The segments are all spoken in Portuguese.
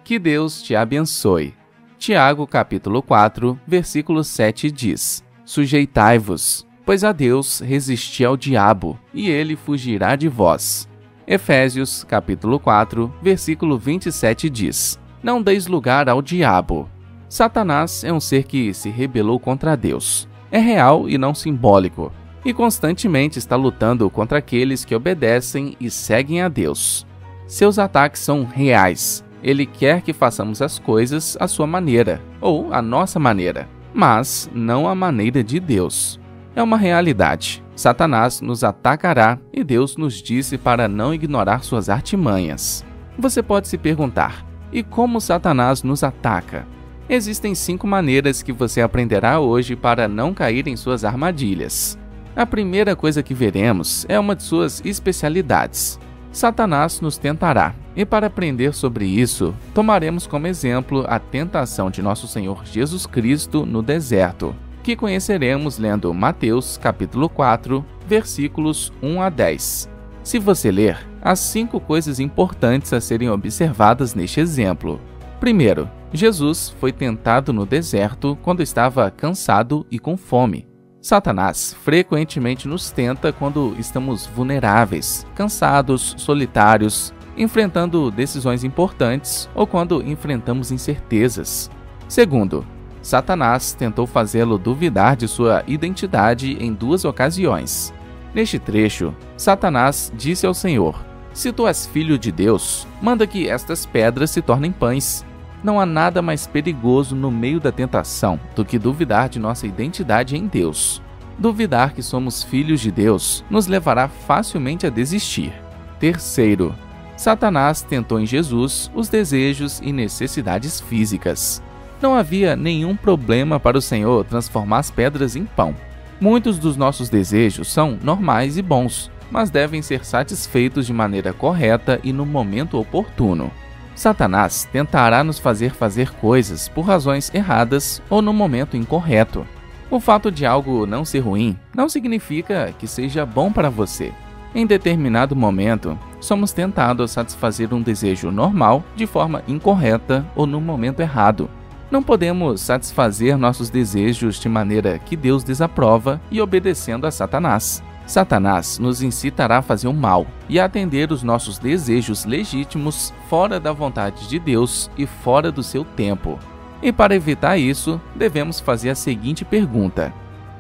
Que Deus te abençoe. Tiago capítulo 4, versículo 7 diz: Sujeitai-vos, pois a Deus resisti ao diabo, e ele fugirá de vós. Efésios capítulo 4, versículo 27 diz: Não deis lugar ao diabo. Satanás é um ser que se rebelou contra Deus. É real e não simbólico, e constantemente está lutando contra aqueles que obedecem e seguem a Deus. Seus ataques são reais. Ele quer que façamos as coisas à sua maneira, ou à nossa maneira, mas não à maneira de Deus. É uma realidade. Satanás nos atacará e Deus nos disse para não ignorar suas artimanhas. Você pode se perguntar: e como Satanás nos ataca? Existem 5 maneiras que você aprenderá hoje para não cair em suas armadilhas. A primeira coisa que veremos é uma de suas especialidades. Satanás nos tentará, e para aprender sobre isso, tomaremos como exemplo a tentação de nosso Senhor Jesus Cristo no deserto, que conheceremos lendo Mateus capítulo 4, versículos 1 a 10. Se você ler, há 5 coisas importantes a serem observadas neste exemplo. Primeiro, Jesus foi tentado no deserto quando estava cansado e com fome. Satanás frequentemente nos tenta quando estamos vulneráveis, cansados, solitários, enfrentando decisões importantes ou quando enfrentamos incertezas. Segundo, Satanás tentou fazê-lo duvidar de sua identidade em 2 ocasiões. Neste trecho, Satanás disse ao Senhor: Se tu és filho de Deus, manda que estas pedras se tornem pães. Não há nada mais perigoso no meio da tentação do que duvidar de nossa identidade em Deus. Duvidar que somos filhos de Deus nos levará facilmente a desistir. Terceiro, Satanás tentou em Jesus os desejos e necessidades físicas. Não havia nenhum problema para o Senhor transformar as pedras em pão. Muitos dos nossos desejos são normais e bons, mas devem ser satisfeitos de maneira correta e no momento oportuno. Satanás tentará nos fazer coisas por razões erradas ou no momento incorreto. O fato de algo não ser ruim não significa que seja bom para você. Em determinado momento, somos tentados a satisfazer um desejo normal de forma incorreta ou no momento errado. Não podemos satisfazer nossos desejos de maneira que Deus desaprova e obedecendo a Satanás. Satanás nos incitará a fazer o mal e a atender os nossos desejos legítimos fora da vontade de Deus e fora do seu tempo. E para evitar isso, devemos fazer a seguinte pergunta: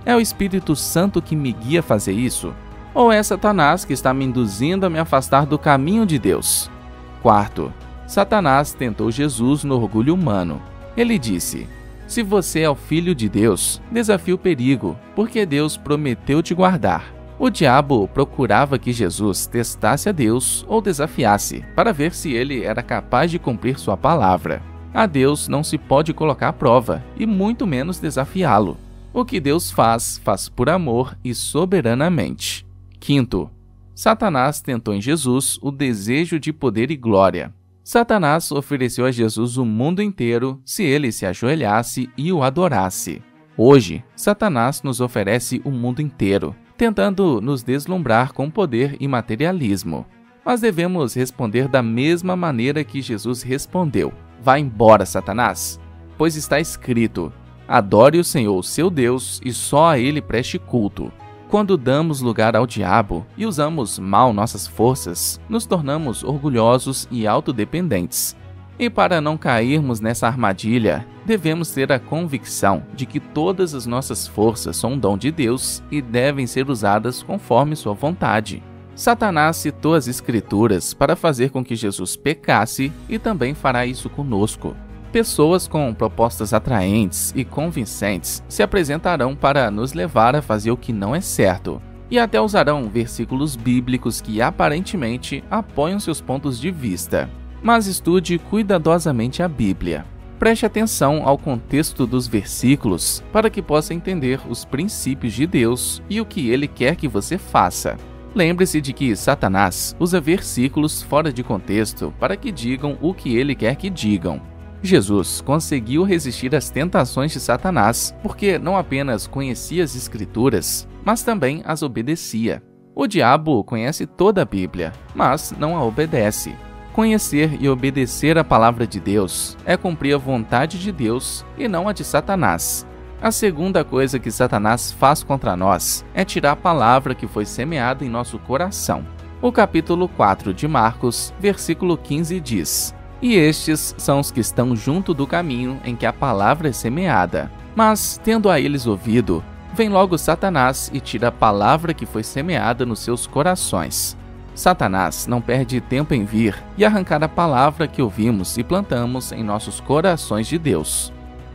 é o Espírito Santo que me guia a fazer isso? Ou é Satanás que está me induzindo a me afastar do caminho de Deus? Quarto, Satanás tentou Jesus no orgulho humano. Ele disse: Se você é o Filho de Deus, desafie o perigo, porque Deus prometeu te guardar. O diabo procurava que Jesus testasse a Deus ou desafiasse, para ver se ele era capaz de cumprir sua palavra. A Deus não se pode colocar à prova, e muito menos desafiá-lo. O que Deus faz por amor e soberanamente. Quinto, Satanás tentou em Jesus o desejo de poder e glória. Satanás ofereceu a Jesus o mundo inteiro se ele se ajoelhasse e o adorasse. Hoje, Satanás nos oferece o mundo inteiro, tentando nos deslumbrar com poder e materialismo. Mas devemos responder da mesma maneira que Jesus respondeu: Vá embora, Satanás, pois está escrito: Adore o Senhor, seu Deus, e só a ele preste culto. Quando damos lugar ao diabo e usamos mal nossas forças, nos tornamos orgulhosos e autodependentes. E para não cairmos nessa armadilha, devemos ter a convicção de que todas as nossas forças são um dom de Deus e devem ser usadas conforme sua vontade. Satanás citou as Escrituras para fazer com que Jesus pecasse e também fará isso conosco. Pessoas com propostas atraentes e convincentes se apresentarão para nos levar a fazer o que não é certo, e até usarão versículos bíblicos que aparentemente apoiam seus pontos de vista. Mas estude cuidadosamente a Bíblia. Preste atenção ao contexto dos versículos para que possa entender os princípios de Deus e o que Ele quer que você faça. Lembre-se de que Satanás usa versículos fora de contexto para que digam o que ele quer que digam. Jesus conseguiu resistir às tentações de Satanás porque não apenas conhecia as Escrituras, mas também as obedecia. O diabo conhece toda a Bíblia, mas não a obedece. Conhecer e obedecer a palavra de Deus é cumprir a vontade de Deus e não a de Satanás. A segunda coisa que Satanás faz contra nós é tirar a palavra que foi semeada em nosso coração. O capítulo 4 de Marcos, versículo 15 diz: "E estes são os que estão junto do caminho em que a palavra é semeada. Mas, tendo a eles ouvido, vem logo Satanás e tira a palavra que foi semeada nos seus corações." Satanás não perde tempo em vir e arrancar a palavra que ouvimos e plantamos em nossos corações de Deus.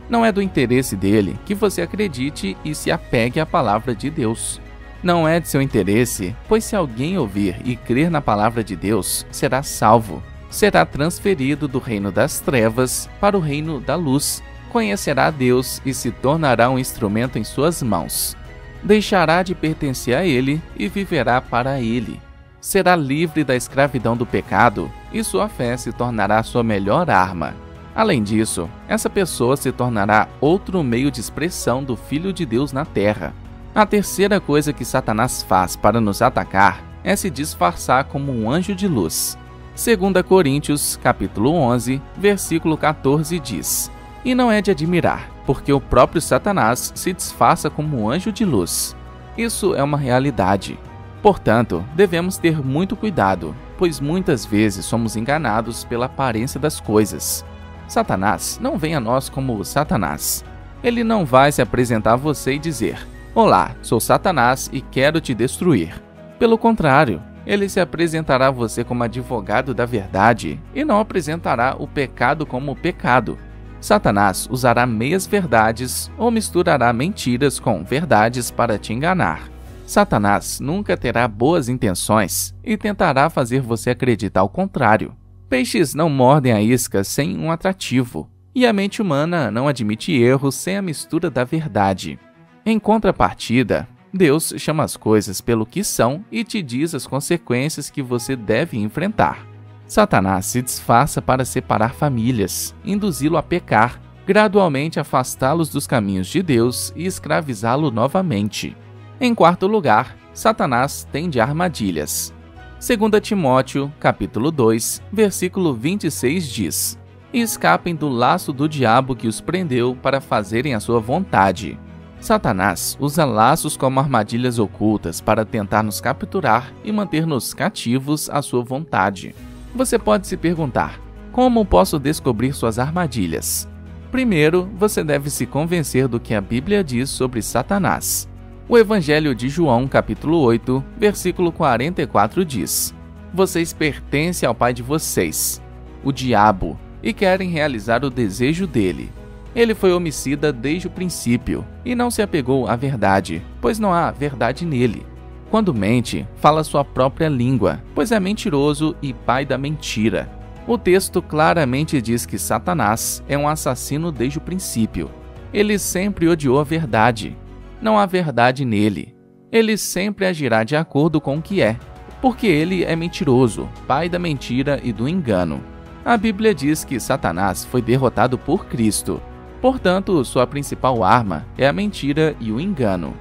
Não é do interesse dele que você acredite e se apegue à palavra de Deus. Não é de seu interesse, pois se alguém ouvir e crer na palavra de Deus, será salvo. Será transferido do reino das trevas para o reino da luz. Conhecerá a Deus e se tornará um instrumento em suas mãos. Deixará de pertencer a ele e viverá para ele. Será livre da escravidão do pecado e sua fé se tornará sua melhor arma. Além disso, essa pessoa se tornará outro meio de expressão do Filho de Deus na terra. A terceira coisa que Satanás faz para nos atacar é se disfarçar como um anjo de luz. 2 Coríntios, capítulo 11, versículo 14 diz: "E não é de admirar, porque o próprio Satanás se disfarça como um anjo de luz." Isso é uma realidade. Portanto, devemos ter muito cuidado, pois muitas vezes somos enganados pela aparência das coisas. Satanás não vem a nós como Satanás. Ele não vai se apresentar a você e dizer: "Olá, sou Satanás e quero te destruir." Pelo contrário, ele se apresentará a você como advogado da verdade e não apresentará o pecado como pecado. Satanás usará meias verdades ou misturará mentiras com verdades para te enganar. Satanás nunca terá boas intenções e tentará fazer você acreditar o contrário. Peixes não mordem a isca sem um atrativo, e a mente humana não admite erros sem a mistura da verdade. Em contrapartida, Deus chama as coisas pelo que são e te diz as consequências que você deve enfrentar. Satanás se disfarça para separar famílias, induzi-lo a pecar, gradualmente afastá-los dos caminhos de Deus e escravizá-lo novamente. Em quarto lugar, Satanás tende armadilhas. 2 Timóteo, capítulo 2, versículo 26 diz: "E escapem do laço do diabo que os prendeu para fazerem a sua vontade." Satanás usa laços como armadilhas ocultas para tentar nos capturar e manter-nos cativos à sua vontade. Você pode se perguntar: como posso descobrir suas armadilhas? Primeiro, você deve se convencer do que a Bíblia diz sobre Satanás. O Evangelho de João, capítulo 8, versículo 44 diz: "Vocês pertencem ao pai de vocês, o diabo, e querem realizar o desejo dele. Ele foi homicida desde o princípio e não se apegou à verdade, pois não há verdade nele. Quando mente, fala sua própria língua, pois é mentiroso e pai da mentira." O texto claramente diz que Satanás é um assassino desde o princípio. Ele sempre odiou a verdade. Não há verdade nele. Ele sempre agirá de acordo com o que é, porque ele é mentiroso, pai da mentira e do engano. A Bíblia diz que Satanás foi derrotado por Cristo. Portanto, sua principal arma é a mentira e o engano.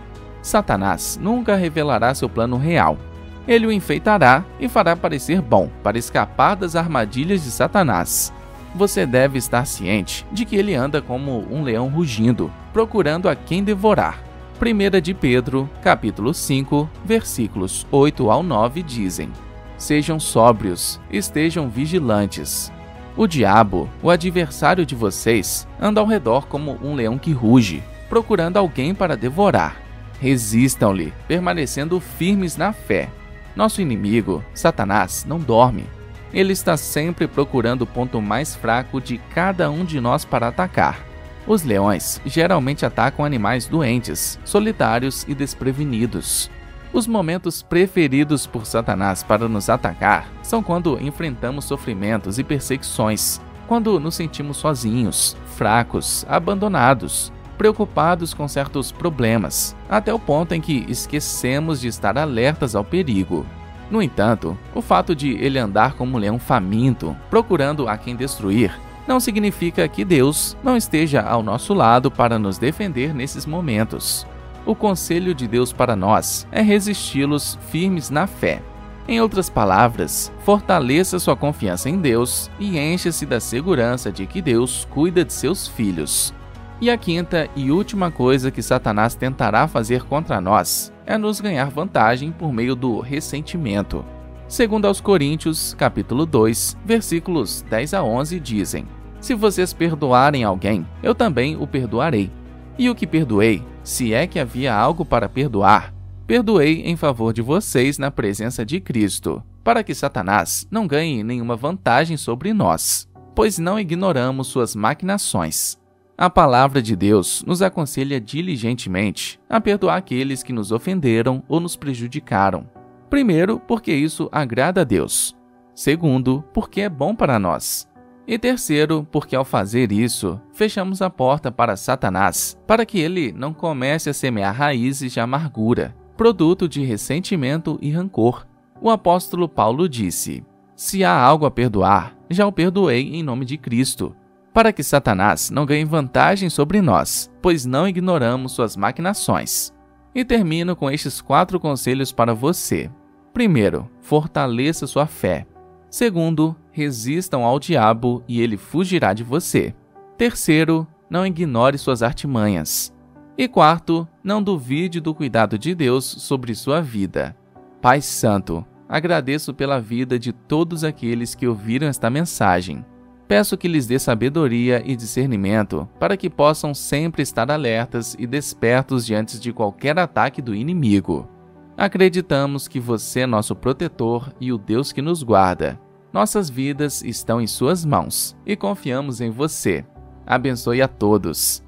Satanás nunca revelará seu plano real. Ele o enfeitará e fará parecer bom para escapar das armadilhas de Satanás. Você deve estar ciente de que ele anda como um leão rugindo, procurando a quem devorar. 1 de Pedro, capítulo 5, versículos 8 ao 9 dizem: "Sejam sóbrios, estejam vigilantes. O diabo, o adversário de vocês, anda ao redor como um leão que ruge, procurando alguém para devorar. Resistam-lhe, permanecendo firmes na fé." Nosso inimigo, Satanás, não dorme. Ele está sempre procurando o ponto mais fraco de cada um de nós para atacar. Os leões geralmente atacam animais doentes, solitários e desprevenidos. Os momentos preferidos por Satanás para nos atacar são quando enfrentamos sofrimentos e perseguições, quando nos sentimos sozinhos, fracos, abandonados, preocupados com certos problemas, até o ponto em que esquecemos de estar alertas ao perigo. No entanto, o fato de ele andar como um leão faminto, procurando a quem destruir, não significa que Deus não esteja ao nosso lado para nos defender nesses momentos. O conselho de Deus para nós é resisti-los firmes na fé. Em outras palavras, fortaleça sua confiança em Deus e encha-se da segurança de que Deus cuida de seus filhos. E a quinta e última coisa que Satanás tentará fazer contra nós é nos ganhar vantagem por meio do ressentimento. Segundo aos Coríntios, capítulo 2, versículos 10 a 11 dizem: Se vocês perdoarem alguém, eu também o perdoarei. E o que perdoei, se é que havia algo para perdoar, perdoei em favor de vocês na presença de Cristo, para que Satanás não ganhe nenhuma vantagem sobre nós, pois não ignoramos suas maquinações. A palavra de Deus nos aconselha diligentemente a perdoar aqueles que nos ofenderam ou nos prejudicaram. Primeiro, porque isso agrada a Deus. Segundo, porque é bom para nós. E terceiro, porque ao fazer isso, fechamos a porta para Satanás, para que ele não comece a semear raízes de amargura, produto de ressentimento e rancor. O apóstolo Paulo disse: Se há algo a perdoar, já o perdoei em nome de Cristo, para que Satanás não ganhe vantagem sobre nós, pois não ignoramos suas maquinações. E termino com estes 4 conselhos para você. Primeiro, fortaleça sua fé. Segundo, resistam ao diabo e ele fugirá de você. Terceiro, não ignore suas artimanhas. E quarto, não duvide do cuidado de Deus sobre sua vida. Pai Santo, agradeço pela vida de todos aqueles que ouviram esta mensagem. Peço que lhes dê sabedoria e discernimento para que possam sempre estar alertas e despertos diante de qualquer ataque do inimigo. Acreditamos que você é nosso protetor e o Deus que nos guarda. Nossas vidas estão em suas mãos e confiamos em você. Abençoe a todos.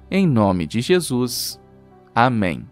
Em nome de Jesus. Amém.